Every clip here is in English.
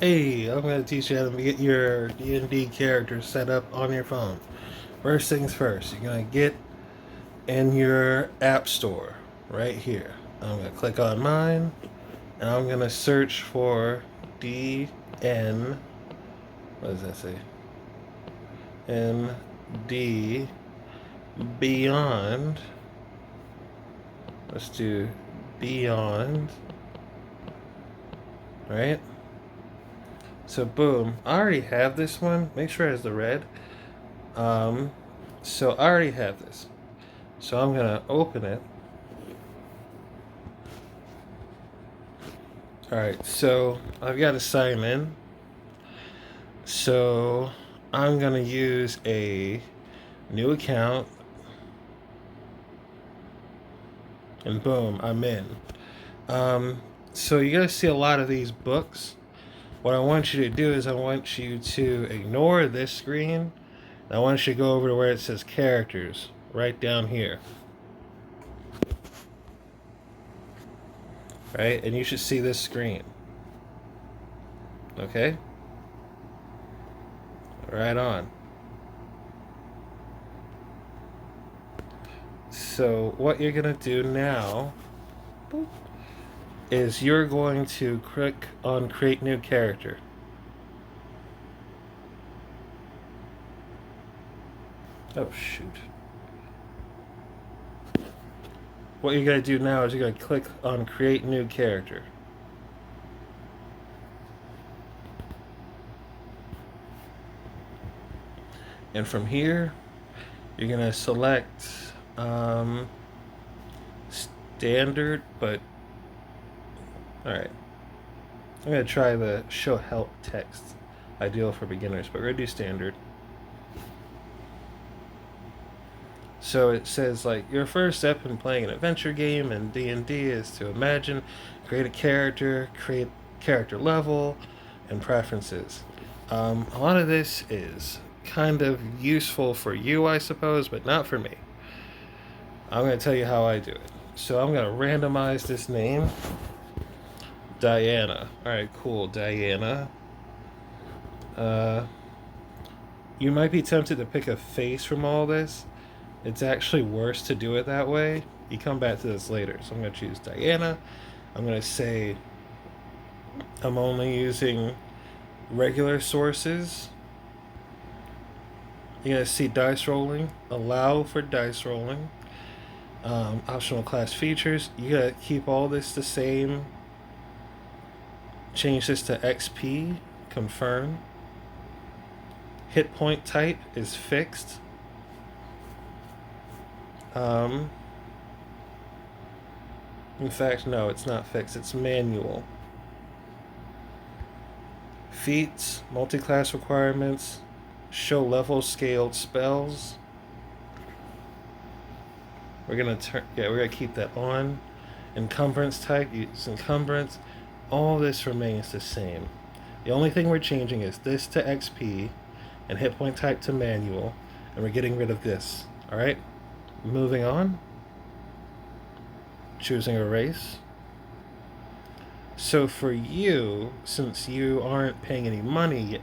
Hey, I'm going to teach you how to get your D&D character set up on your phone. First things first, you're going to get in your app store right here. I'm going to click on mine and I'm going to search for DN. What does that say? ND Beyond. Let's do Beyond. Right? So boom, I already have this one. Make sure it has the red. Um, so I already have this. So I'm gonna open it. Alright, so I've got to sign in. So I'm gonna use a new account. And boom, I'm in. So you're gonna see a lot of these books. What I want you to do is I want you to ignore this screen. I want you to go over to where it says characters, right down here. Right? And you should see this screen. Okay? Right on. So what you're gonna do now is you're going to click on create new character. Oh shoot. What you're gonna do now is you're gonna click on create new character. And from here, you're gonna select standard, but alright. I'm gonna try the show help text, ideal for beginners, but we're gonna do standard. So it says like your first step in playing an adventure game in D&D is to imagine, create a character, create character level, and preferences. A lot of this is kind of useful for you, I suppose, but not for me. I'm going to tell you how I do it. So I'm going to randomize this name, Diana. All right, cool, Diana. You might be tempted to pick a face from all this. It's actually worse to do it that way. You come back to this later. So I'm going to choose Diana. I'm going to say I'm only using regular sources. You're going to see dice rolling. Allow for dice rolling. Optional class features. You got to keep all this the same. Change this to XP. Confirm. Hit point type is fixed. In fact, no, it's not fixed. It's manual. Feats, multi-class requirements, show level scaled spells. We're gonna keep that on. Encumbrance type, use encumbrance. All this remains the same. The only thing we're changing is this to XP and hit point type to manual, and we're getting rid of this. Alright? Moving on. Choosing a race. So for you, since you aren't paying any money yet,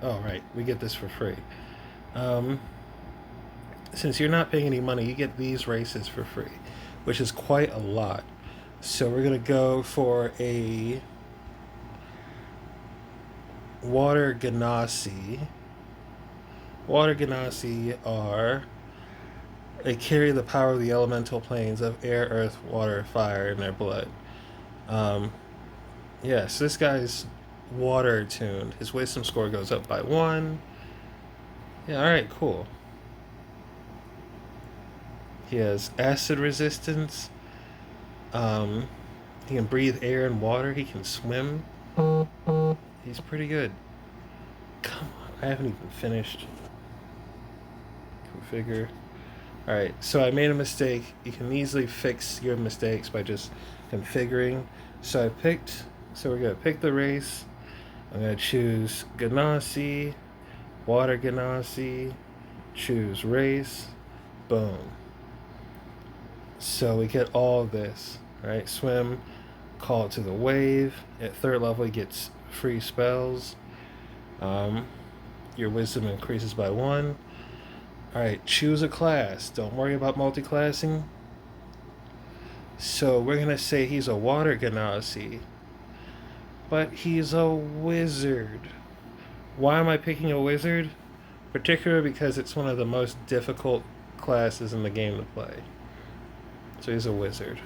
oh right, we get this for free. Since you're not paying any money, you get these races for free, which is quite a lot. So we're gonna go for a Water Genasi. Water Genasi are they carry the power of the elemental planes of air, earth, water, fire in their blood. So this guy's water attuned. His wisdom score goes up by 1. Yeah, alright, cool. He has acid resistance. He can breathe air and water. He can swim. He's pretty good. Come on, I haven't even finished. Configure. Alright, so I made a mistake. You can easily fix your mistakes by just configuring. So we're going to pick the race. I'm going to choose Ganassi, Water Ganassi, choose race, boom. So we get all of this, right? Swim, call it to the wave. At 3rd level, he gets free spells. Um, your wisdom increases by 1. Alright, choose a class. Don't worry about multi-classing. So we're going to say he's a water genasi. But he's a wizard. Why am I picking a wizard? Particularly because it's one of the most difficult classes in the game to play. So he's a wizard.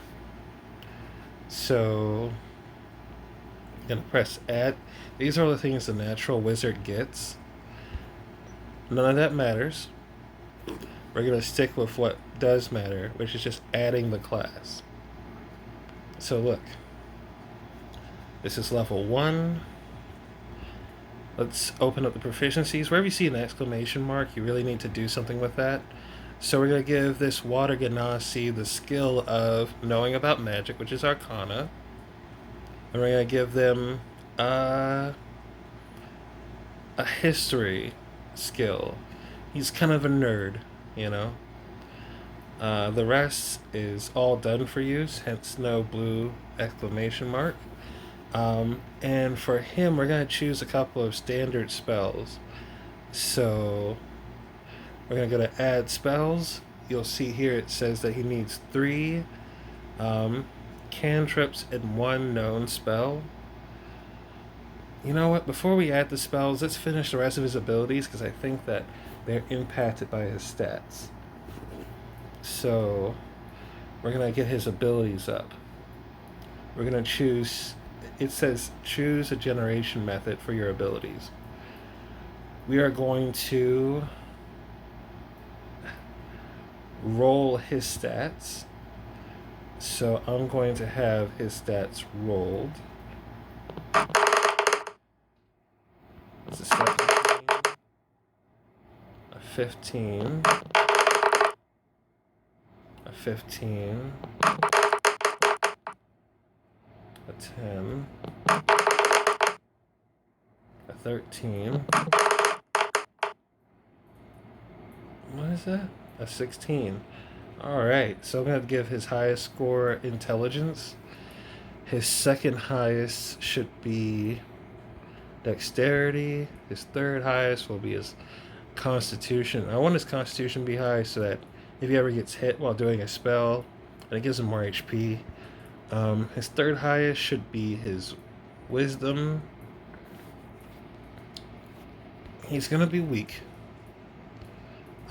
So I'm going to press add. These are the things the natural wizard gets. None of that matters. We're going to stick with what does matter, which is just adding the class. So look. This is level 1. Let's open up the proficiencies. Wherever you see an exclamation mark, you really need to do something with that. So we're going to give this Water Genasi the skill of knowing about magic, which is Arcana. And we're going to give them a history skill. He's kind of a nerd, you know. The rest is all done for use, hence no blue exclamation mark. And for him, we're going to choose a couple of standard spells. So we're going to go to add spells. You'll see here it says that he needs 3 cantrips and 1 known spell. You know what? Before we add the spells, let's finish the rest of his abilities because I think that they're impacted by his stats. So we're going to get his abilities up. We're going to choose... It says choose a generation method for your abilities. We are going to roll his stats. So I'm going to have his stats rolled. It's a 17, a 15, a 15, a 10, a 13. What is that? A 16. Alright, so I'm going to give his highest score intelligence. His second highest should be dexterity. His third highest will be his constitution. I want his constitution to be high so that if he ever gets hit while doing a spell, and it gives him more HP. His third highest should be his wisdom. He's going to be weak.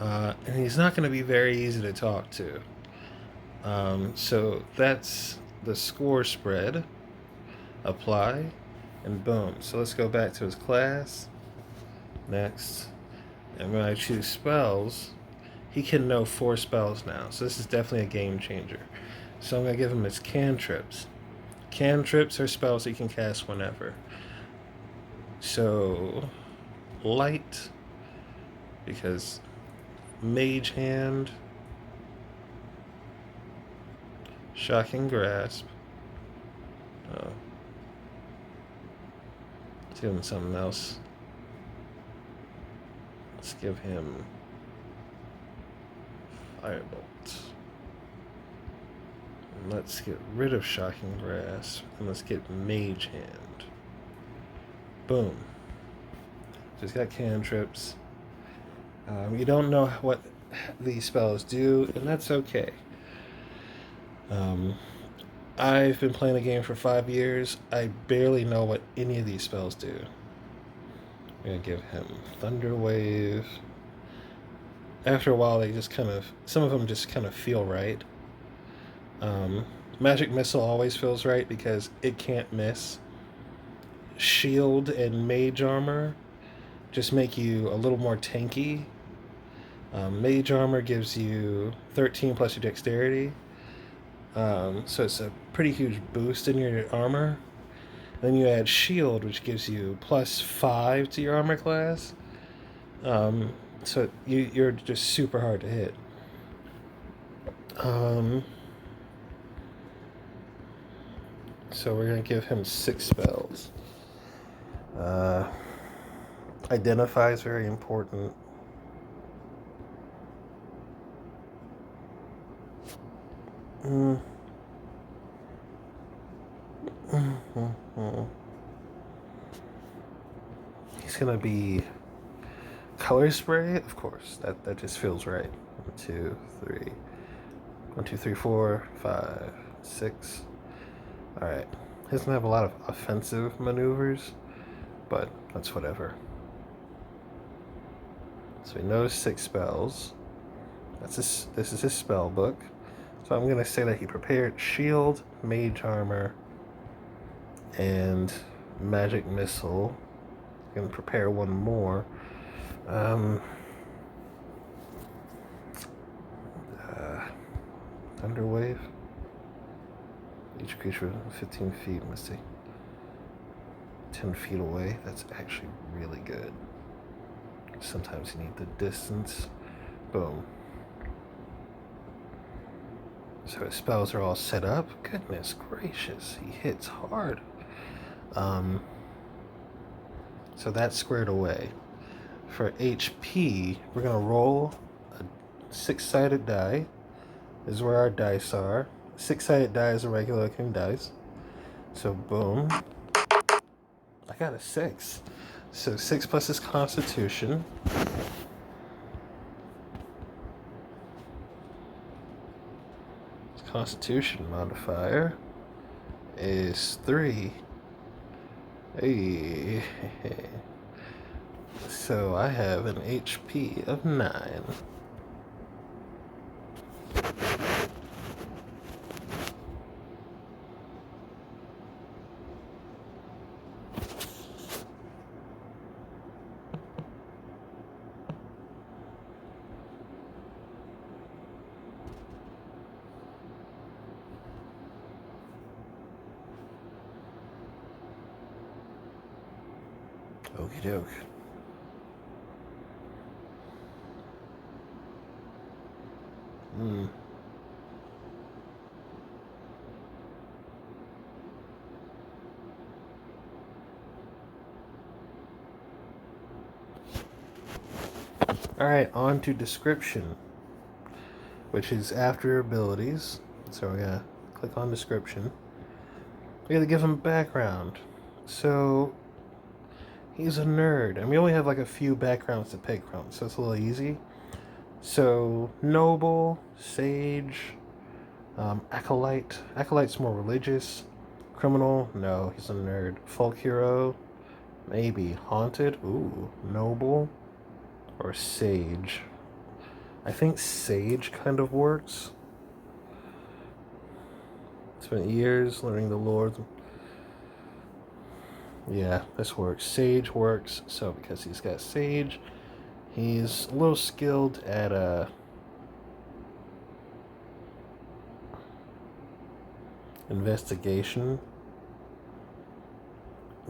And he's not going to be very easy to talk to. So that's the score spread. Apply. And boom. So let's go back to his class. Next. And when I choose spells, he can know 4 spells now. So this is definitely a game changer. So I'm going to give him his cantrips. Cantrips are spells he can cast whenever. So, light, because Mage Hand, Shocking Grasp. Let's give him something else. Let's give him Firebolt. And let's get rid of Shocking Grasp, and let's get Mage Hand. Boom. Just got cantrips. You don't know what these spells do, and that's okay. I've been playing the game for 5 years. I barely know what any of these spells do. I'm going to give him Thunder Wave. After a while, they just kind of... Some of them just kind of feel right. Magic Missile always feels right because it can't miss. Shield and Mage Armor just make you a little more tanky. Mage Armor gives you 13 plus your dexterity. So it's a pretty huge boost in your armor. Then you add Shield, which gives you plus 5 to your armor class. So you're just super hard to hit. So we're going to give him 6 spells. Identify is very important. gonna be color spray, of course. That just feels right. 1, 2, 3. 1, 2, 3, 4, 5, 6. All right. He doesn't have a lot of offensive maneuvers, but that's whatever. So he knows 6 spells. This is his spell book. So I'm gonna say that he prepared shield, mage armor, and magic missile. I'm gonna prepare one more. Thunderwave. Each creature 15 feet, let's see. 10 feet away. That's actually really good. Sometimes you need the distance. Boom. So his spells are all set up. Goodness gracious, he hits hard. So that's squared away. For HP, we're gonna roll a 6-sided die. This is where our dice are. 6-sided die is a regular looking dice. So boom. I got a 6. So 6 plus his constitution. His constitution modifier is 3. Hey. So I have an HP of 9. Okie doke. Alright, on to description, which is after abilities. So we're gonna click on description. We gotta give him background. So he's a nerd, and we only have like a few backgrounds to pick from, so it's a little easy. So noble, sage, acolyte. Acolyte's more religious. Criminal, no, he's a nerd. Folk hero, maybe. Haunted, ooh. Noble, or sage. I think sage kind of works. Spent years learning the Lord. Yeah, this works. Sage works. So because he's got sage, he's a little skilled at investigation.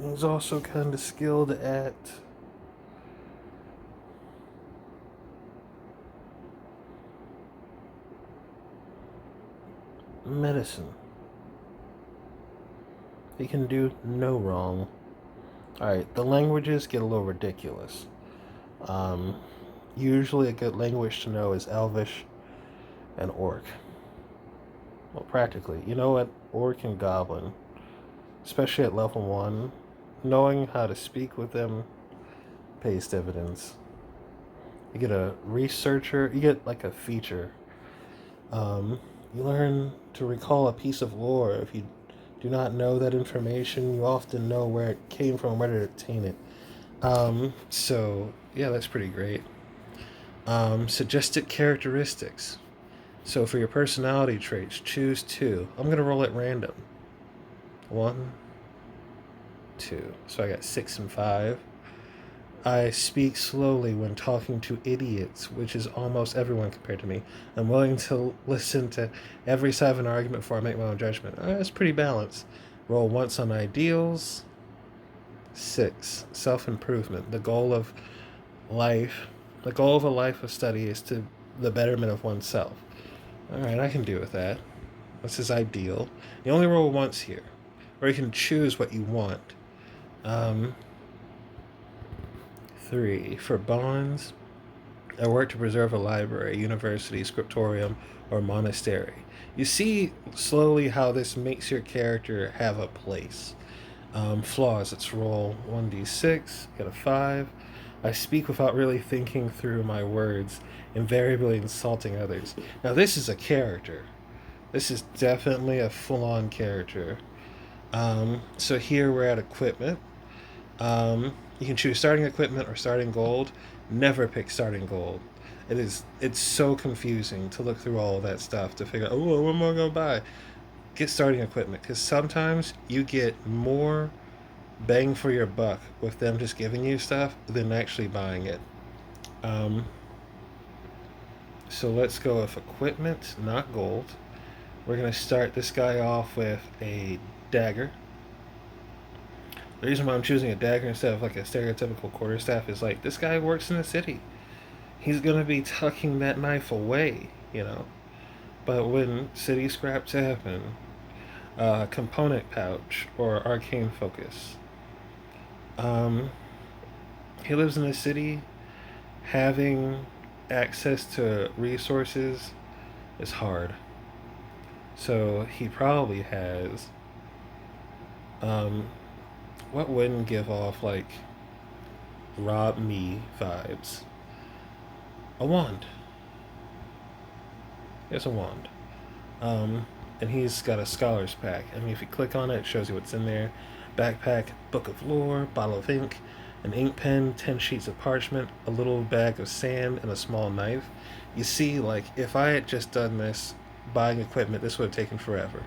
He's also kind of skilled at medicine. He can do no wrong. Alright, the languages get a little ridiculous. Usually a good language to know is Elvish and Orc. Well, practically. You know what? Orc and Goblin, especially at level 1, knowing how to speak with them pays dividends. You get a researcher, you get like a feature. You learn to recall a piece of lore. If you do not know that information, you often know where it came from, where to obtain it. So, yeah, that's pretty great. Suggested characteristics. So for your personality traits, choose 2. I'm going to roll at random. 1, 2. So I got 6 and 5. I speak slowly when talking to idiots, which is almost everyone compared to me. I'm willing to listen to every side of an argument before I make my own judgment. That's pretty balanced. Roll once on ideals. 6. Self-improvement. The goal of a life of study is to the betterment of oneself. Alright, I can do with that. That's his ideal. You only roll once here. Or you can choose what you want. 3. For bonds, I work to preserve a library, university, scriptorium, or monastery. You see slowly how this makes your character have a place. Flaws, let's roll 1d6, get a 5. I speak without really thinking through my words, invariably insulting others. Now, this is a character. This is definitely a full on character. So here we're at equipment. You can choose starting equipment or starting gold. Never pick starting gold. It's so confusing to look through all of that stuff to figure out, oh, what am I gonna buy? Get starting equipment, because sometimes you get more bang for your buck with them just giving you stuff than actually buying it. Um, so let's go with equipment, not gold. We're gonna start this guy off with a dagger. The reason why I'm choosing a dagger instead of like a stereotypical quarterstaff is like this guy works in the city. He's gonna be tucking that knife away, you know. But when city scraps happen, component pouch or arcane focus. Um, he lives in the city. Having access to resources is hard. So he probably has. Um, what wouldn't give off like rob me vibes? A wand. It's a wand. Um, and he's got a scholar's pack. I mean, if you click on it, it shows you what's in there. Backpack, book of lore, bottle of ink, an ink pen, 10 sheets of parchment, a little bag of sand, and a small knife. You see, like, if I had just done this buying equipment, this would have taken forever.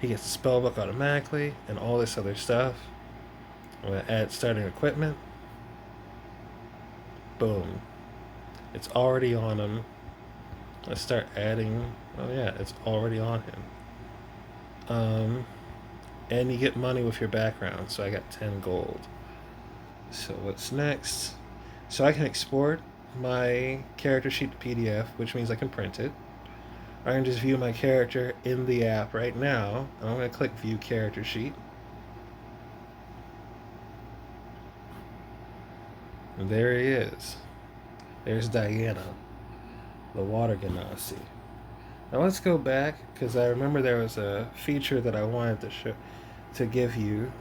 He gets a spell book automatically and all this other stuff. I'm going to add starting equipment. Boom. It's already on him. Let's start adding. Oh, yeah, it's already on him. And you get money with your background, so I got 10 gold. So what's next? So I can export my character sheet to PDF, which means I can print it. I can just view my character in the app right now. And I'm going to click View Character Sheet. And there he is. There's Diana, the water genasi. Now let's go back, because I remember there was a feature that I wanted to give you.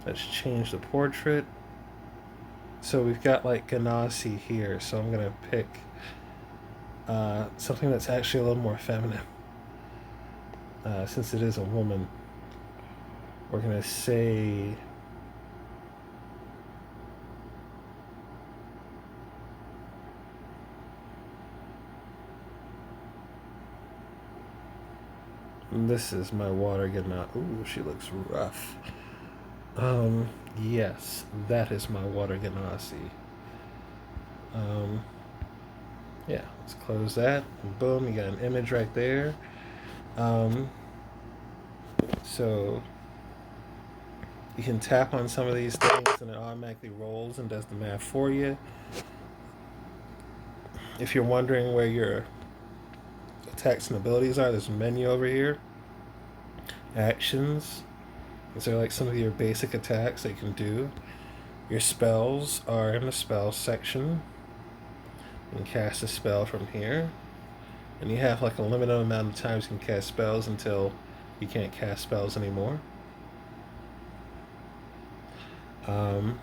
Let's change the portrait. So we've got like Ganassi here, so I'm gonna pick something that's actually a little more feminine. Since it is a woman, we're gonna say this is my water Ganassi. Ooh, she looks rough. Yes, that is my water Ganassi. Yeah, let's close that. And boom, you got an image right there. So you can tap on some of these things and it automatically rolls and does the math for you. If you're wondering where your attacks and abilities are, there's a menu over here. Actions. These are like some of your basic attacks that you can do. Your spells are in the spells section. You can cast a spell from here. And you have like a limited amount of times you can cast spells until you can't cast spells anymore. You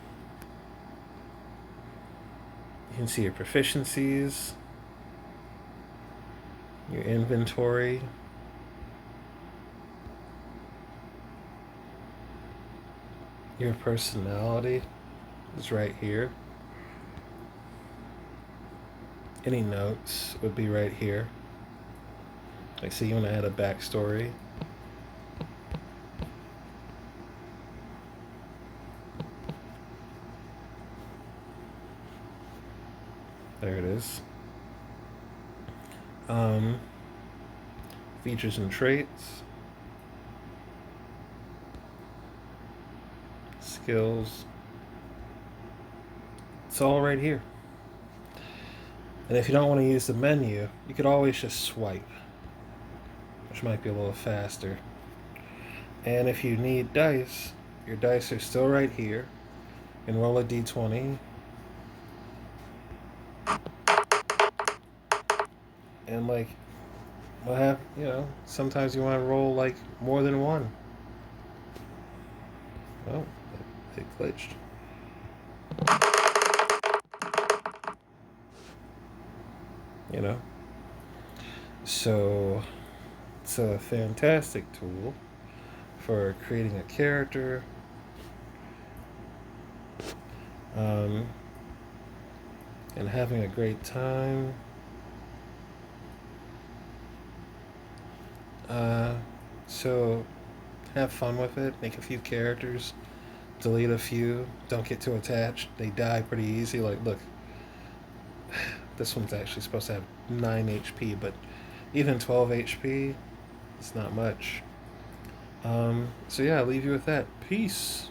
can see your proficiencies, your inventory, your personality is right here. Any notes would be right here. Like, so you want to add a backstory. There it is. Features and traits. Skills. It's all right here. And if you don't want to use the menu, you could always just swipe, which might be a little faster. And if you need dice, your dice are still right here. You can roll a d20. And like, sometimes you want to roll like more than one. Oh, it glitched. You know? So, it's a fantastic tool for creating a character, um, and having a great time. Uh, so, have fun with it. Make a few characters. Delete a few. Don't get too attached. They die pretty easy. Like, look, this one's actually supposed to have 9 HP, but even 12 HP, it's not much. So yeah, I'll leave you with that. Peace.